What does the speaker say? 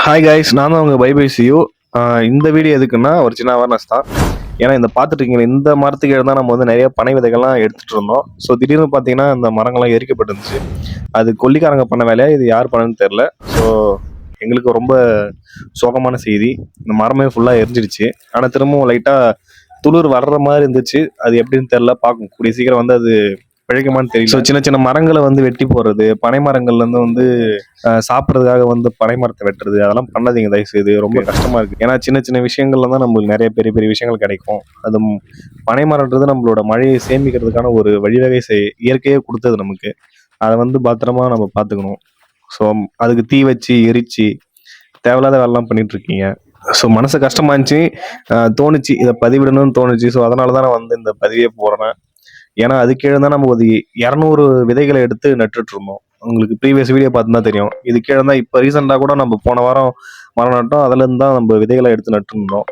Hi guys, நான் தான் உங்கள் பைசியூ. இந்த வீடியோ எதுக்குன்னா ஒரு சின்ன அவேர்னஸ் தான். ஏன்னா இந்த பார்த்துட்டு இருக்கீங்க, இந்த மரத்துக்கு தான் நம்ம வந்து நிறைய பனை விதைகள்லாம் எடுத்துகிட்டு இருந்தோம். ஸோ திடீர்னு பார்த்தீங்கன்னா இந்த மரங்கள்லாம் எரிக்கப்பட்டிருந்துச்சு. அது கொல்லிக்காரங்க பண்ண வேலையா, இது யார் பண்ணன்னு தெரில. ஸோ எங்களுக்கு ரொம்ப சோகமான செய்தி. இந்த மரமே ஃபுல்லாக எரிஞ்சிடுச்சு. ஆனால் திரும்பவும் லைட்டாக துளிர் வர்ற மாதிரி இருந்துச்சு. அது எப்படின்னு தெரில, பார்க்கும் கூடிய சீக்கிரம் வந்து அது பிழைக்குமான்னு தெரியல. ஸோ சின்ன சின்ன மரங்களை வந்து வெட்டி போடுறது, பனை மரங்கள்லேருந்து வந்து சாப்பிட்றதுக்காக வந்து பனை மரத்தை வெட்டுறது, அதெல்லாம் பண்ணாதீங்க தயவுசெய்து. ரொம்ப கஷ்டமா இருக்கு. ஏன்னா சின்ன சின்ன விஷயங்கள்ல தான் நம்மளுக்கு நிறைய பெரிய பெரிய விஷயங்கள் கிடைக்கும். அது பனை மரம்ன்றது நம்மளோட மழையை சேமிக்கிறதுக்கான ஒரு வழிவகை இயற்கையே கொடுத்தது நமக்கு. அதை வந்து பத்திரமா நம்ம பார்த்துக்கணும். ஸோ அதுக்கு தீ வச்சு எரிச்சு தேவையில்லாத வேலைலாம் பண்ணிட்டு இருக்கீங்க. ஸோ மனசு கஷ்டமா இருந்துச்சு. தோணுச்சு இதை பதிவிடணும்னு தோணுச்சு. ஸோ அதனால தான் நான் வந்து இந்த பதிவே போடுறேன். ஏன்னா அது கீழே தான் நம்ம ஒரு 200 விதைகளை எடுத்து நட்டுட்டு இருந்தோம். உங்களுக்கு ப்ரீவியஸ் வீடியோ பார்த்து தான் தெரியும். இது கீழே தான் இப்போ ரீசெண்டாக கூட நம்ம போன வாரம் மரம் நட்டோம். அதுலேருந்து தான் நம்ம விதைகளை எடுத்து நட்டுருந்தோம்.